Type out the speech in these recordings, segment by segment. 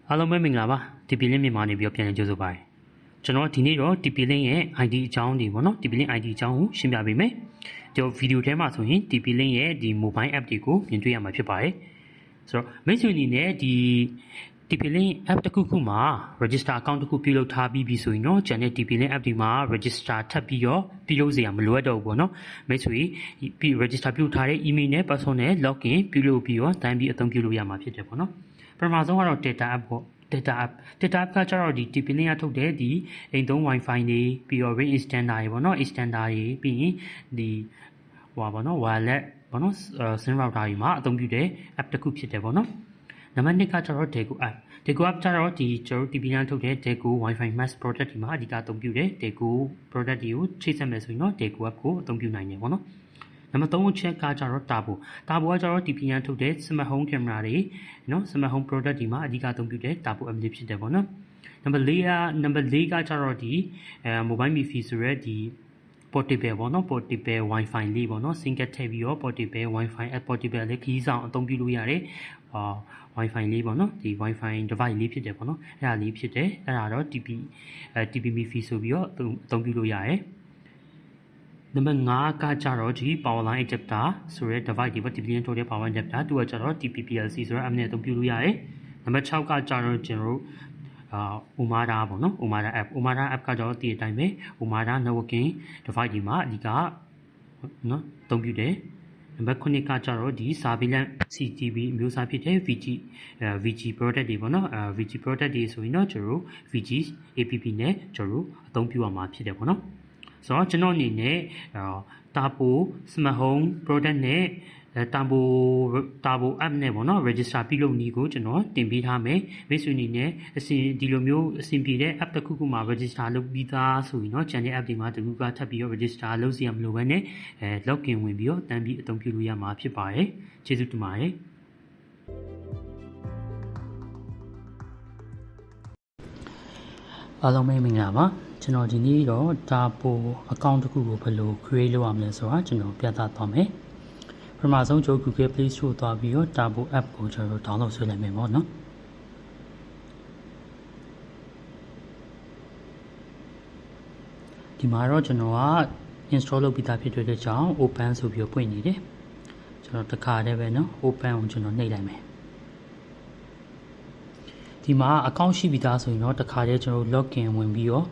အားလုံးပဲမင်္ဂလာပါ TP-Link မြန်မာနေပြီးပြန်လည်ကြိုဆိုပါရစေကျွန်တော်ဒီနေ့တော့ TP-Link ရဲ့ ID အကြောင်းတွေပေါ့နော် TP-Link ID အကြောင်းကိုရှင်းပြပေးမယ်ကျွန်တော်ဗီဒီယိုထဲမှာဆိုရင် TP-Link ရဲ့ဒီ mobile app တွေကိုမြင်တွေ့ရမှာဖြစ်ပါတယ်ဆိုတော့မိတ်ဆွေအနေနဲ့ဒီ TP-Link app တစ်ခုခုမှာ register account တစ်ခုပြုလုပ်ထားပြီးပြီဆိုရင်တော့ကျန်တဲ့ TP-Link app ဒီမှာ register ထပ်ပြီးတော့ပြုလုပ်စရာမလိုတော့ဘူးပေါ့နော်မိတ်ဆွေ register ပြုထားတဲ့ email နဲ့ password နဲ့ login ပြုလုပ်ပြီးတော့တိုင်းပြီးအသုံးပြုလို့ရမှာဖြစ်တယ်ပေါ့နော်ပထမဆုံးကတော့ data app ပေါ့ data app ကကျတော့ဒီ TP-Link ကထုတ်တဲ့ဒီအိမ်သုံး Wi-Fi တွေပြီးတော့ ring extender တွေပေါ့နော် extender တွေပြီးရင်ဒီဟိုပါပေါ့နော် wireless ပေါ့နော် SIM router တွေမှာအသုံးပြုတဲ့ app တစ်ခုဖြစ်တယ်ပေါ့နော်နံပါတ်2ကကျတော့ Deco app ကျတော့ဒီကျွန်တော် TP-Link ထုတ်တဲ့ Deco Wi-Fi Max product ဒီမှာအဓိကအသုံးပြုတဲ့ Deco product တွေကိုချိတ်ဆက်မယ်ဆိုရင်တော့ Deco app ကိုအသုံးပြုနိုင်တယ်ပေါ့နော်နံပါတ်3အချက်ကကျတော့ Turbo ကကျတော့ TP-Link ထုတ်တဲ့ smart home camera တွေနော် smart home product ဒီမှာအဓိကအသုံးပြုတဲ့ Turbo app လေးဖြစ်တယ်ပေါ့နော်နံပါတ်4ကကျတော့ဒီmobile MiFi ဆိုရဲဒီ portable ပေါ့နော် portable Wi-Fi လေးပေါ့နော် single ထည့်ပြီးတော့ portable Wi-Fi app portable လေးခီးဆောင်အသုံးပြုလို့ရတယ်Wi-Fi လေးပေါ့နော်ဒီ Wi-Fi device လေးဖြစ်တယ်ပေါ့နော်အဲ့ဒါလေးဖြစ်တယ်အဲ့ဒါတော့ TP MiFi ဆိုပြီးတော့အသုံးပြုလို့ရတယ်နံပါတ်5ကကျတော့ဒီ power line adapter ဆိုတဲ့ device ဒီပေါ့ TP-Link ထုတ်တဲ့ power adapter သူကကျတော့ TPPLC ဆိုတဲ့ app နဲ့အသုံးပြုလို့ရတယ်နံပါတ်6ကကျတော့ကျွန်တော်တို့Omada ပေါ့နော် Omada app ကကျတော့ဒီအတိုင်းပဲ Omada networking device ဒီမှာအဓိကနော်အသုံးပြုတယ်နံပါတ်9ကကျတော့ဒီ surveillance CCTV အမျိုးအစားဖြစ်တဲ့ VG product တွေပေါ့နော်VG product တွေဆိုရင်တော့ကျွန်တော်တို့ VG APP နဲ့ကျွန်တော်တို့အသုံးပြုရမှာဖြစ်တယ်ပေါ့နော်ဆိုတော့ကျွန်တော်အနေနဲ့ Turbo Smart Home product နဲ့Turbo app နဲ့ပေါ့နော် register ပြုလုပ်နည်းကိုကျွန်တော်တင်ပေးထားမယ်မိတ်ဆွေအနေနဲ့ဒီလိုမျိုးအဆင်ပြေတဲ့ app တစ်ခုခုမှာ register လုပ်ပြီးသားဆိုရင်တော့ကျန်တဲ့ app တွေမှာတကူကထပ်ပြီးတော့ register လုပ်စရာမလိုဘဲနဲ့login ဝင်ပြီးတော့တန်းပြီးအသုံးပြုလို့ရမှာဖြစ်ပါတယ်ကျေးဇူးတင်ပါတယ်အားလုံးပဲမင်္ဂလာပါကျွန်တော်ဒီနေ့တော့ Turbo account တစ်ခုကိုဘယ်လို create လုပ်ရမလဲဆိုတာကျွန်တော်ပြသသွားမယ်ပထမဆုံးကျွန်တော် Google Play Store သွားပြီးတော့ Turbo app ကိုကျွန်တော် download ဆွဲလိုက်မယ်ပေါ့နော်ဒီမှာတော့ကျွန်တော်က install လုပ်ပြီးသားဖြစ်တဲ့ကြောင့် open ဆိုပြီးပွင့်နေတယ်ကျွန်တော်တစ်ခါတည်းပဲနော် open ကိုကျွန်တော်နှိပ်လိုက်မယ်ဒီမှာ account ရှိပြီးသားဆိုရင်တော့တစ်ခါတည်းကျွန်တော် login ဝင်ပြီးတော့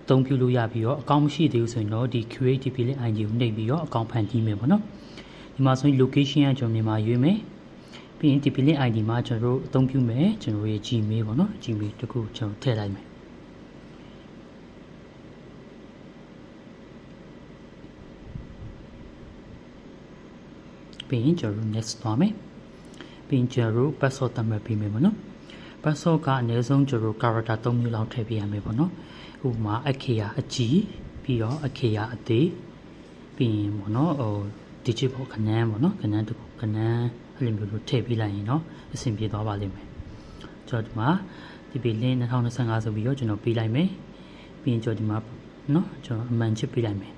အသုံးပြုလို့ရပြီးတော့ account မရှိသေးဘူးဆိုရင်တော့ဒီ create TP-Link ID ကိုနှိပ်ပြီးတော့ account ဖန်တီးမယ်ပေါ့နော်ဒီမှာဆိုရင် location ကကျွန်တော်မြန်မာရွေးမယ်ပြီးရင် TP-Link ID မှာကျွန်တော်တို့အသုံးပြုမယ်ကျွန်တော်ရဲ့ Gmail ပေါ့နော် Gmail တခုကျွန်တော်ထည့်လိုက်မယ်ပြီးရင်ကျွန်တော် next သွားမယ်ပြီးရင်ကျွန်တော် password သတ်မှတ်ပေးမယ်ပေါ့နော် password ကအနည်းဆုံးကျွန်တော် character 3မျိုးလောက်ထည့်ပေးရမယ်ပေါ့နော်ဥပမာအခရာအကြီးပြီးတော့အခရာအသေးပြီးရင်ပေါ့နော်digit ပေါ့ခဏန်းပေါ့နော်ခဏန်းတစ်ခုခဏန်းအဲ့လိုမျိုးလို့ထည့်ပေးလိုက်ရင်တော့အဆင်ပြေသွားပါလိမ့်မယ်ကျွန်တော်ဒီမှာ TP-Link 2025ဆိုပြီးတော့ကျွန်တော်ပေးလိုက်မယ်ပြီးရင်ကျွန်တော်ဒီမှာနော်ကျွန်တော်အမှန်ချစ်ပေးလိုက်မယ်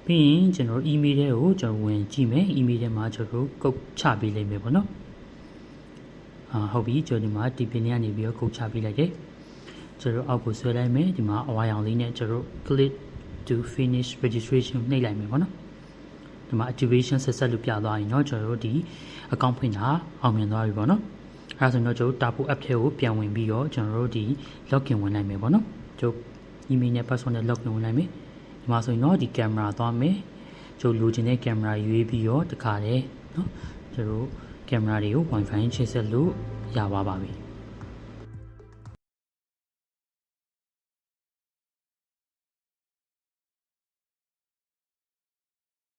ပြီးရင်ကျွန်တော် email တွေကိုကျွန်တော်ဝင်ကြည့်မယ် email ထဲမှာကျွန်တော်ကုတ်ချပေးလိုက်မယ်ပေါ့နော်ဟုတ်ပြီကျွန်တော်ဒီမှာ TP-Link ကနေပြီးတော့ကုတ်ချပေးလိုက်တယ်ကျွန်တော်အောက်ကိုဆွဲလိုက်မယ်ဒီမှာအဝါရောင်လေးနဲ့ကျွန်တော် click to finish registration နှိပ်လိုက်မယ်ပေါ့နော်ဒီမှာ activation ဆက်ဆက်လို့ပြသွားရင်တော့ကျွန်တော်တို့ဒီ account ဖွင့်တာအောင်မြင်သွားပြီပေါ့နော်အဲဒါဆိုတော့ကျွန်တော် Turbo app ထဲကိုပြန်ဝင်ပြီးတော့ကျွန်တော်တို့ဒီ login ဝင်နိုင်မယ်ပေါ့နော်ကျွန်တော် email နဲ့ password နဲ့ login ဝင်နိုင်မယ်ဒီမှာဆိုရင်တော့ဒီ camera သွားမယ်ကျွန်တော်လိုချင်တဲ့ camera ရွေးပြီးတော့တခါတည်းနော်ကျွန်တော် camera တွေကို Wi-Fi ချိတ်ဆက်လို့ရပါပြီ